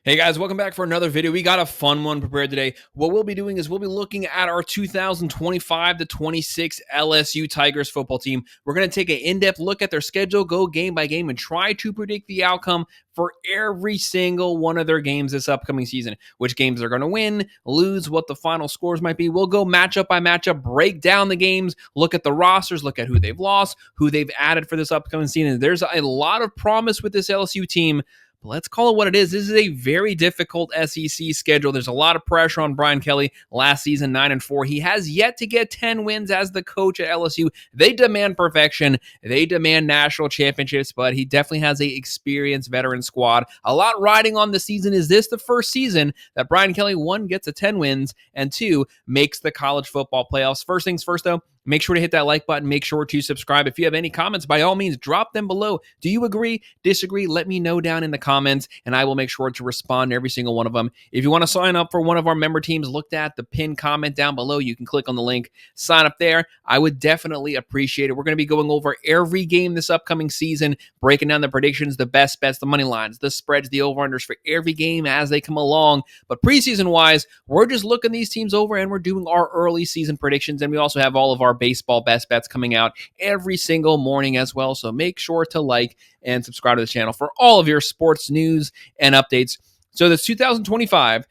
Hey guys, welcome back for another video. We got a fun one prepared today. What we'll be doing is we'll be looking at our 2025-26 LSU Tigers football team. We're going to take an in-depth look at their schedule, go game by game, and try to predict the outcome for every single one of their games this upcoming season. Which games they're going to win, lose, what the final scores might be. We'll go matchup by matchup, break down the games, look at the rosters, look at who they've lost, who they've added for this upcoming season. There's a lot of promise with this LSU team. But let's call it what it is. This is a very difficult SEC schedule. There's a lot of pressure on Brian Kelly. Last season, 9-4. He has yet to get 10 wins as the coach at LSU. They demand perfection. They demand national championships, but he definitely has an experienced veteran squad. A lot riding on the season. Is this the first season that Brian Kelly, one, gets a 10 wins, and two, makes the college football playoffs? First things first, though, make sure to hit that like button. Make sure to subscribe. If you have any comments, by all means, drop them below. Do you agree, disagree? Let me know down in the comments, and I will make sure to respond to every single one of them. If you want to sign up for one of our member teams, look at the pinned comment down below. You can click on the link, sign up there. I would definitely appreciate it. We're going to be going over every game this upcoming season, breaking down the predictions, the best bets, the money lines, the spreads, the over-unders for every game as they come along. But preseason-wise, we're just looking these teams over, and we're doing our early season predictions, and we also have all of our baseball best bets coming out every single morning as well. So make sure to like and subscribe to the channel for all of your sports news and updates. So this 2025-26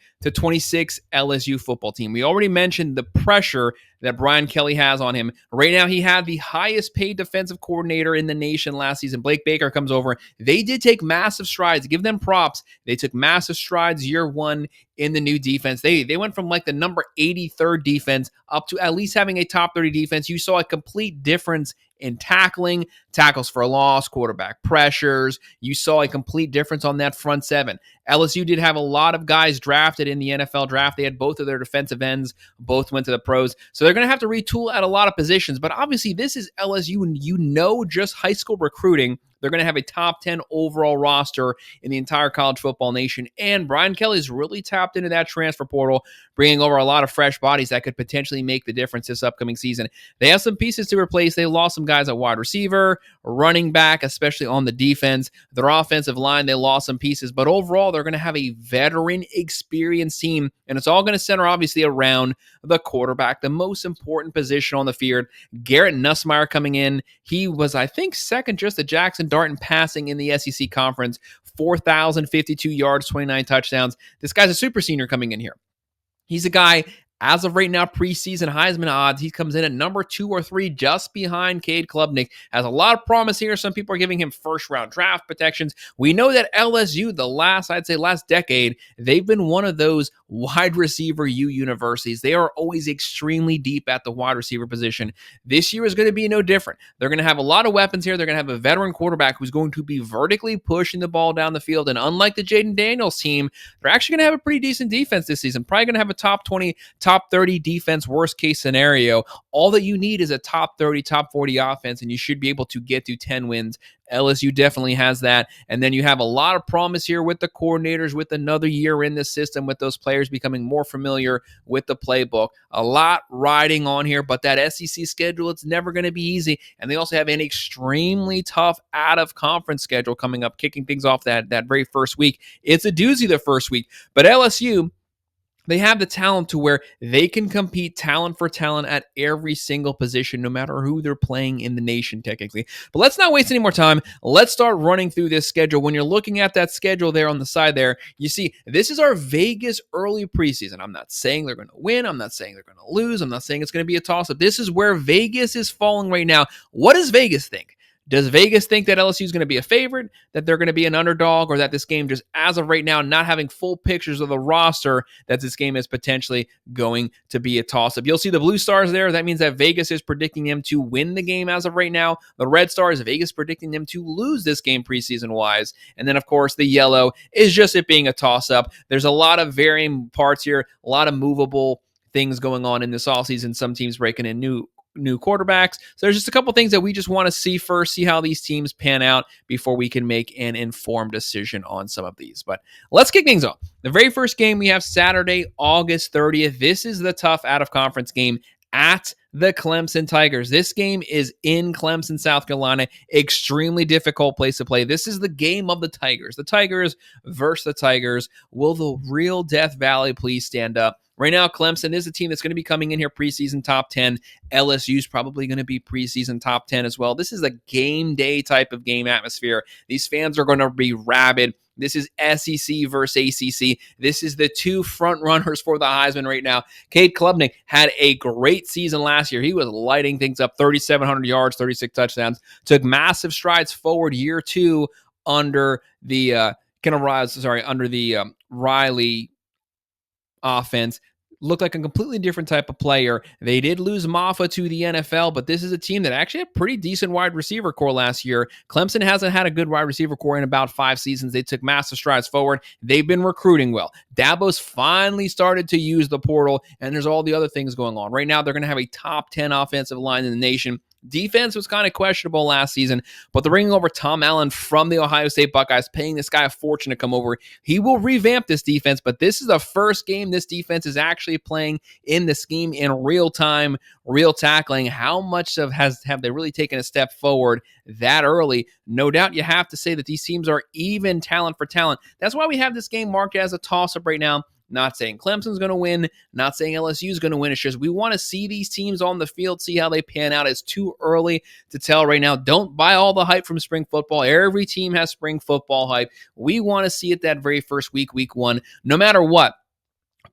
LSU football team. We already mentioned the pressure that Brian Kelly has on him. Right now, he had the highest paid defensive coordinator in the nation last season. Blake Baker comes over. They did take massive strides. Give them props. They took massive strides year one in the new defense. They went from like the number 83rd defense up to at least having a top 30 defense. You saw a complete difference in tackling, tackles for a loss, quarterback pressures. You saw a complete difference on that front seven. LSU did have a lot of guys drafted in the NFL draft. They had both of their defensive ends. Both went to the pros. So they're going to have to retool at a lot of positions. But obviously, this is LSU, and you know just high school recruiting. They're going to have a top 10 overall roster in the entire college football nation. And Brian Kelly's really tapped into that transfer portal, bringing over a lot of fresh bodies that could potentially make the difference this upcoming season. They have some pieces to replace. They lost some guys at wide receiver, running back, especially on the defense. Their offensive line, they lost some pieces. But overall, they're going to have a veteran, experienced team. And it's all going to center, obviously, around the quarterback, the most important position on the field. Garrett Nussmeier coming in. He was, I think, second just to Jackson Dart in passing in the SEC conference, 4,052 yards, 29 touchdowns. This guy's a super senior coming in here. He's a guy, as of right now, preseason Heisman odds, he comes in at number 2 or 3, just behind Cade Klubnik. Has a lot of promise here. Some people are giving him first-round draft protections. We know that LSU, last decade, they've been one of those wide receiver universities. They are always extremely deep at the wide receiver position. This year is going to be no different. They're going to have a lot of weapons here. They're going to have a veteran quarterback who's going to be vertically pushing the ball down the field. And unlike the Jayden Daniels team, they're actually going to have a pretty decent defense this season. Probably going to have a top 20, top 30 defense, worst case scenario. All that you need is a top 30, top 40 offense, and you should be able to get to 10 wins. LSU definitely has that. And then you have a lot of promise here with the coordinators, with another year in the system, with those players becoming more familiar with the playbook. A lot riding on here, but that SEC schedule, it's never going to be easy. And they also have an extremely tough out-of-conference schedule coming up, kicking things off that very first week. It's a doozy the first week. But LSU, they have the talent to where they can compete talent for talent at every single position, no matter who they're playing in the nation, technically. But let's not waste any more time. Let's start running through this schedule. When you're looking at that schedule there on the side there, you see this is our Vegas early preseason. I'm not saying they're going to win. I'm not saying they're going to lose. I'm not saying it's going to be a toss-up. This is where Vegas is falling right now. What does Vegas think? Does Vegas think that LSU is going to be a favorite, that they're going to be an underdog, or that this game, just as of right now, not having full pictures of the roster, that this game is potentially going to be a toss-up? You'll see the blue stars there. That means that Vegas is predicting them to win the game as of right now. The red stars, Vegas predicting them to lose this game preseason-wise. And then, of course, the yellow is just it being a toss-up. There's a lot of varying parts here, a lot of movable things going on in this offseason. Some teams breaking in new quarterbacks. So there's just a couple things that we just want to see first, see how these teams pan out before we can make an informed decision on some of these. But let's kick things off. The very first game we have Saturday, August 30th. This is the tough out-of-conference game at the Clemson Tigers. This game is in Clemson, South Carolina. Extremely difficult place to play. This is the game of the Tigers. The Tigers versus the Tigers. Will the real Death Valley please stand up? Right now, Clemson is a team that's going to be coming in here preseason top 10. LSU is probably going to be preseason top 10 as well. This is a game day type of game atmosphere. These fans are going to be rabid. This is SEC versus ACC. This is the two front runners for the Heisman right now. Cade Klubnik had a great season last year. He was lighting things up, 3,700 yards, 36 touchdowns. Took massive strides forward year two under the Riley offense. Looked like a completely different type of player. They did lose Maffa to the NFL, but this is a team that actually had a pretty decent wide receiver core last year. Clemson hasn't had a good wide receiver core in about 5 seasons. They took massive strides forward. They've been recruiting well. Dabo's finally started to use the portal, and there's all the other things going on. Right now, they're going to have a top 10 offensive line in the nation. Defense was kind of questionable last season, but they're bringing over Tom Allen from the Ohio State Buckeyes, paying this guy a fortune to come over. He will revamp this defense, but this is the first game this defense is actually playing in the scheme in real time, real tackling. How much have they really taken a step forward that early? No doubt you have to say that these teams are even talent for talent. That's why we have this game marked as a toss-up right now. Not saying Clemson's going to win, not saying LSU's going to win. It's just we want to see these teams on the field, see how they pan out. It's too early to tell right now. Don't buy all the hype from spring football. Every team has spring football hype. We want to see it that very first week 1, no matter what.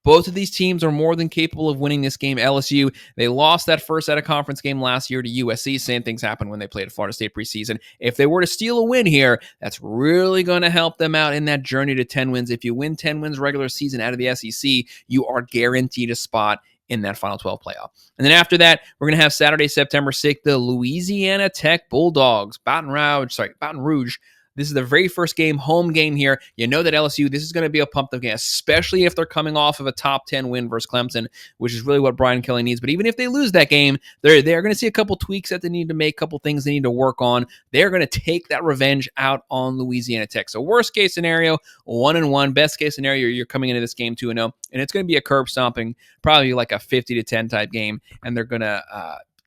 Both of these teams are more than capable of winning this game. LSU, they lost that first out-of-conference game last year to USC. Same things happened when they played at Florida State preseason. If they were to steal a win here, that's really going to help them out in that journey to 10 wins. If you win 10 wins regular season out of the SEC, you are guaranteed a spot in that Final 12 playoff. And then after that, we're going to have Saturday, September 6th, the Louisiana Tech Bulldogs. Baton Rouge. This is the very first game, home game here. You know that LSU, this is going to be a pumped-up game, especially if they're coming off of a top 10 win versus Clemson, which is really what Brian Kelly needs. But even if they lose that game, they're going to see a couple tweaks that they need to make, a couple things they need to work on. They're going to take that revenge out on Louisiana Tech. So worst case scenario, 1-1. Best case scenario, you're coming into this game 2-0. And it's going to be a curb stomping, probably like a 50-10 type game. And they're going to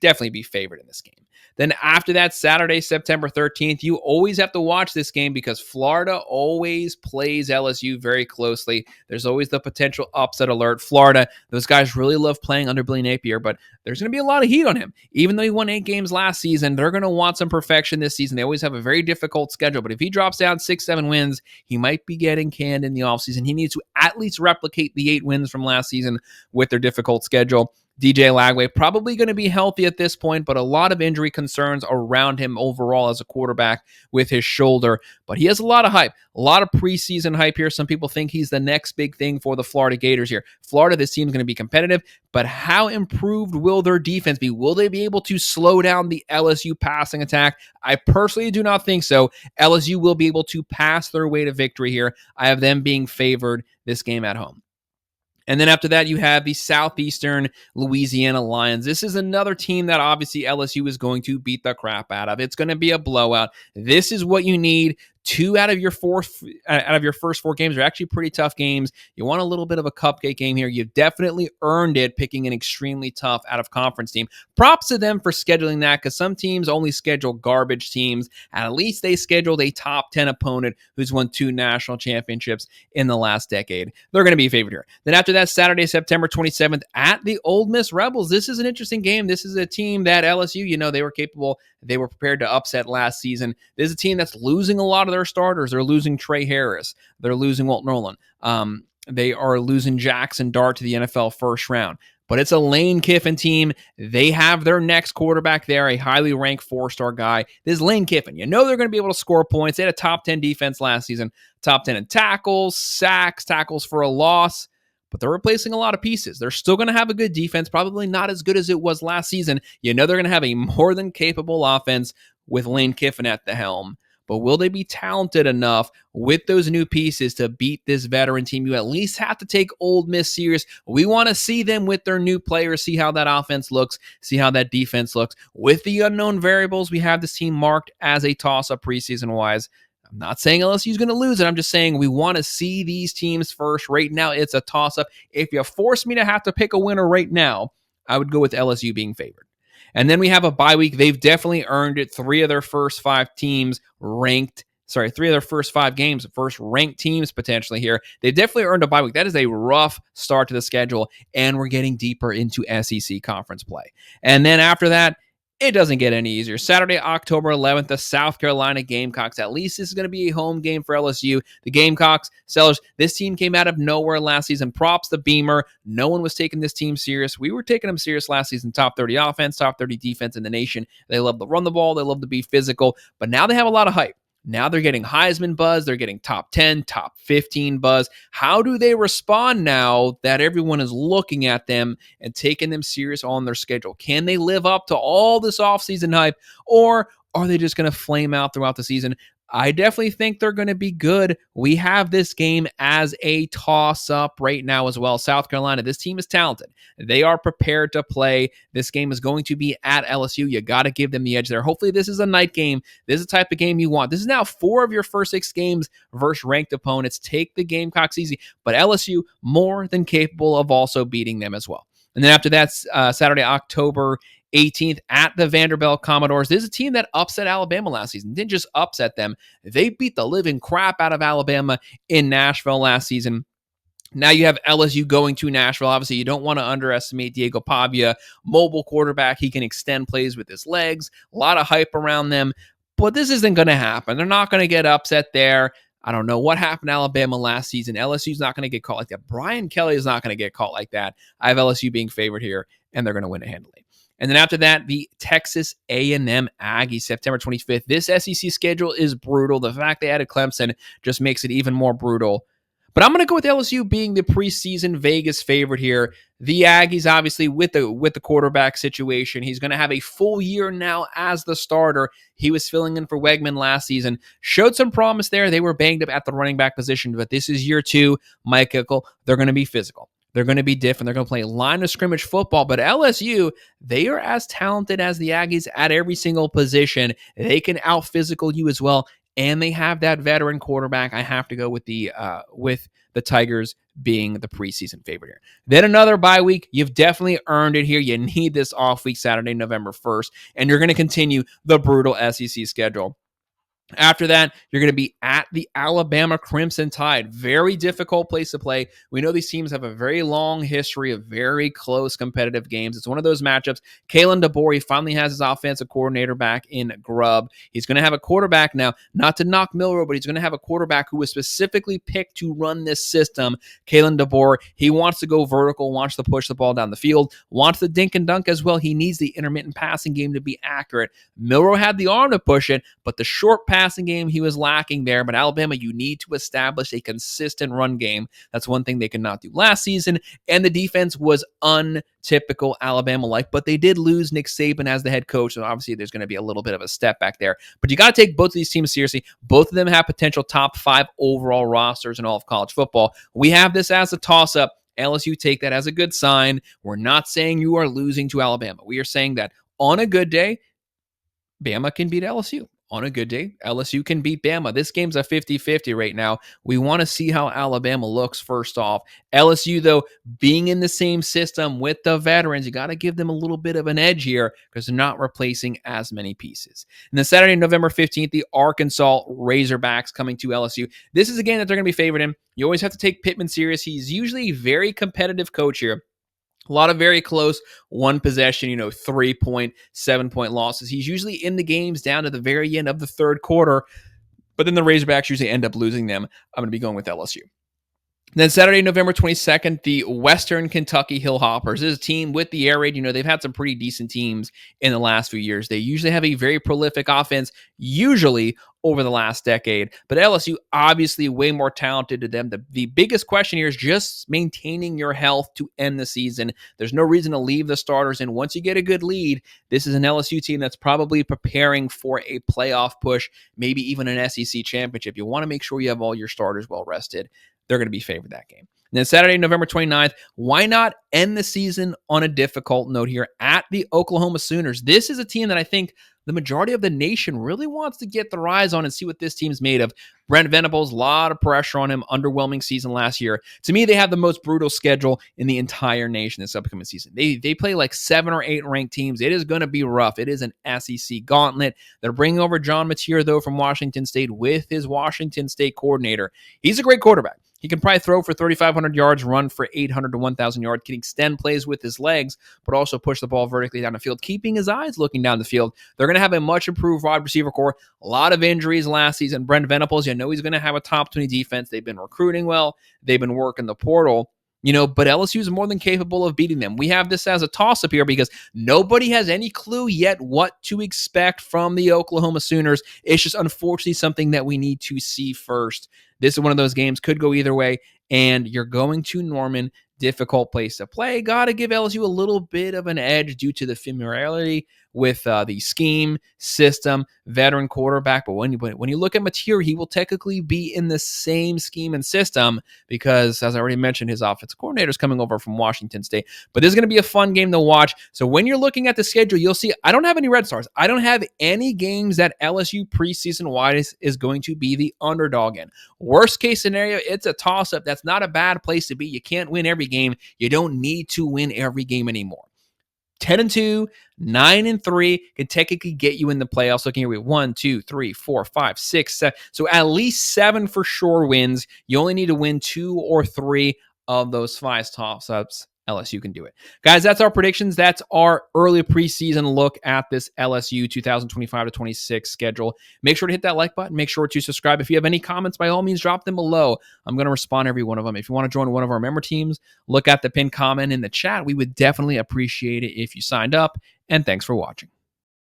definitely be favored in this game. Then after that, Saturday, September 13th, you always have to watch this game because Florida always plays LSU very closely. There's always the potential upset alert. Florida, those guys really love playing under Billy Napier, but there's going to be a lot of heat on him. Even though he won 8 games last season, they're going to want some perfection this season. They always have a very difficult schedule, but if he drops down 6-7 wins, he might be getting canned in the offseason. He needs to at least replicate the 8 wins from last season with their difficult schedule. DJ Lagaway probably going to be healthy at this point, but a lot of injury concerns around him overall as a quarterback with his shoulder. But he has a lot of hype, a lot of preseason hype here. Some people think he's the next big thing for the Florida Gators here. Florida, this team's going to be competitive, but how improved will their defense be? Will they be able to slow down the LSU passing attack? I personally do not think so. LSU will be able to pass their way to victory here. I have them being favored this game at home. And then after that, you have the Southeastern Louisiana Lions. This is another team that obviously LSU is going to beat the crap out of. It's going to be a blowout. This is what you need. 2 out of your first 4 games are actually pretty tough games. You want a little bit of a cupcake game here. You've definitely earned it picking an extremely tough out-of-conference team. Props to them for scheduling that because some teams only schedule garbage teams. At least they scheduled a top 10 opponent who's won 2 national championships in the last decade. They're going to be favored here. Then after that, Saturday, September 27th at the Ole Miss Rebels. This is an interesting game. This is a team that LSU, they were capable. They were prepared to upset last season. This is a team that's losing a lot of their starters. They're losing Trey Harris. They're losing Walt Nolan. They are losing Jackson Dart to the NFL first round. But it's a Lane Kiffin team. They have their next quarterback there, a highly ranked 4-star guy. This is Lane Kiffin. You know they're going to be able to score points. They had a top 10 defense last season. Top 10 in tackles, sacks, tackles for a loss. But they're replacing a lot of pieces. They're still going to have a good defense, probably not as good as it was last season. You know they're going to have a more than capable offense with Lane Kiffin at the helm. But will they be talented enough with those new pieces to beat this veteran team? You at least have to take Ole Miss serious. We want to see them with their new players, see how that offense looks, see how that defense looks. With the unknown variables, we have this team marked as a toss-up preseason-wise. I'm not saying LSU is going to lose it. I'm just saying we want to see these teams first. Right now, it's a toss-up. If you force me to have to pick a winner right now, I would go with LSU being favored. And then we have a bye week. They've definitely earned it. Three of their first five games, first ranked teams potentially here. They've definitely earned a bye week. That is a rough start to the schedule, and we're getting deeper into SEC conference play. And then after that, it doesn't get any easier. Saturday, October 11th, the South Carolina Gamecocks. At least this is going to be a home game for LSU. The Gamecocks, sellers, this team came out of nowhere last season. Props to Beamer. No one was taking this team serious. We were taking them serious last season. Top 30 offense, top 30 defense in the nation. They love to run the ball. They love to be physical. But now they have a lot of hype. Now they're getting Heisman buzz. They're getting top 10, top 15 buzz. How do they respond now that everyone is looking at them and taking them serious on their schedule? Can they live up to all this offseason hype, or are they just going to flame out throughout the season? I definitely think they're going to be good. We have this game as a toss-up right now as well. South Carolina, this team is talented. They are prepared to play. This game is going to be at LSU. You got to give them the edge there. Hopefully this is a night game. This is the type of game you want. This is now 4 of your first 6 games versus ranked opponents. Take the Gamecocks easy, but LSU more than capable of also beating them as well. And then after that, Saturday, October 18th at the Vanderbilt Commodores. This is a team that upset Alabama last season. Didn't just upset them. They beat the living crap out of Alabama in Nashville last season. Now you have LSU going to Nashville. Obviously, you don't want to underestimate Diego Pavia, mobile quarterback. He can extend plays with his legs. A lot of hype around them. But this isn't going to happen. They're not going to get upset there. I don't know what happened to Alabama last season. LSU's not going to get caught like that. Brian Kelly is not going to get caught like that. I have LSU being favored here, and they're going to win it handily. And then after that, the Texas A&M Aggies, September 25th. This SEC schedule is brutal. The fact they added Clemson just makes it even more brutal. But I'm going to go with LSU being the preseason Vegas favorite here. The Aggies, obviously, with the quarterback situation, he's going to have a full year now as the starter. He was filling in for Wegman last season. Showed some promise there. They were banged up at the running back position, but this is year 2. Mike Elko, they're going to be physical. They're going to be different. They're going to play line of scrimmage football. But LSU, they are as talented as the Aggies at every single position. They can out-physical you as well. And they have that veteran quarterback. I have to go with the Tigers being the preseason favorite here. Then another bye week. You've definitely earned it here. You need this off week, Saturday, November 1st. And you're going to continue the brutal SEC schedule. After that, you're going to be at the Alabama Crimson Tide. Very difficult place to play. We know these teams have a very long history of very close competitive games. It's one of those matchups. Kalen Deboer, he finally has his offensive coordinator back in Grubb. He's going to have a quarterback now, not to knock Milroe, but he's going to have a quarterback who was specifically picked to run this system. Kalen Deboer, he wants to go vertical, wants to push the ball down the field, wants to dink and dunk as well. He needs the intermittent passing game to be accurate. Milroe had the arm to push it, but the short passing game, he was lacking there. But Alabama, you need to establish a consistent run game. That's one thing they could not do last season. And the defense was untypical Alabama-like, but they did lose Nick Saban as the head coach. So obviously there's going to be a little bit of a step back there. But you got to take both of these teams seriously. Both of them have potential top 5 overall rosters in all of college football. We have this as a toss-up. LSU take that as a good sign. We're not saying you are losing to Alabama. We are saying that on a good day, Bama can beat LSU. On a good day, LSU can beat Bama. This game's a 50-50 right now. We want to see how Alabama looks first off. LSU, though, being in the same system with the veterans, you got to give them a little bit of an edge here because they're not replacing as many pieces. And then Saturday, November 15th, the Arkansas Razorbacks coming to LSU. This is a game that they're going to be favored in. You always have to take Pittman serious. He's usually a very competitive coach here. A lot of very close one possession, 3-point, 7-point losses. He's usually in the games down to the very end of the third quarter, but then the Razorbacks usually end up losing them. I'm going to be going with LSU. Then Saturday, November 22nd, the Western Kentucky Hillhoppers. This is a team with the air raid. They've had some pretty decent teams in the last few years. They usually have a very prolific offense, usually over the last decade. But LSU, obviously way more talented to them. The biggest question here is just maintaining your health to end the season. There's no reason to leave the starters in. Once you get a good lead, this is an LSU team that's probably preparing for a playoff push, maybe even an SEC championship. You want to make sure you have all your starters well rested. They're going to be favored that game. And And then Saturday, November 29th, why not end the season on a difficult note here at the Oklahoma Sooners? This is a team that I think the majority of the nation really wants to get their eyes on and see what this team's made of. Brent Venables, a lot of pressure on him, underwhelming season last year. To me, they have the most brutal schedule in the entire nation this upcoming season. They play like 7 or 8 ranked teams. It is going to be rough. It is an SEC gauntlet. They're bringing over John Napier, though, from Washington State with his Washington State coordinator. He's a great quarterback. He can probably throw for 3,500 yards, run for 800 to 1,000 yards, can extend plays with his legs, but also push the ball vertically down the field, keeping his eyes looking down the field. They're going to have a much improved wide receiver core. A lot of injuries last season. Brent Venables, you know he's going to have a top 20 defense. They've been recruiting well. They've been working the portal. But LSU is more than capable of beating them. We have this as a toss-up here because nobody has any clue yet what to expect from the Oklahoma Sooners. It's just unfortunately something that we need to see first. This is one of those games, could go either way, and you're going to Norman, difficult place to play. Got to give LSU a little bit of an edge due to the familiarity with the scheme, system, veteran quarterback. But when you look at Napier, he will technically be in the same scheme and system because, as I already mentioned, his offensive coordinator is coming over from Washington State. But this is going to be a fun game to watch. So when you're looking at the schedule, you'll see I don't have any red stars. I don't have any games that LSU preseason-wise is going to be the underdog in. Worst case scenario, it's a toss-up. That's not a bad place to be. You can't win every game. You don't need to win every game anymore. 10-2, 9-3 can technically get you in the playoffs. Looking here, we have 1, 2, 3, 4, 5, 6, 7. So at least 7 for sure wins. You only need to win 2 or 3 of those 5 toss-ups. LSU can do it. Guys, that's our predictions. That's our early preseason look at this LSU 2025-26 schedule. Make sure to hit that like button. Make sure to subscribe. If you have any comments, by all means, drop them below. I'm going to respond to every one of them. If you want to join one of our member teams, look at the pinned comment in the chat. We would definitely appreciate it if you signed up. And thanks for watching.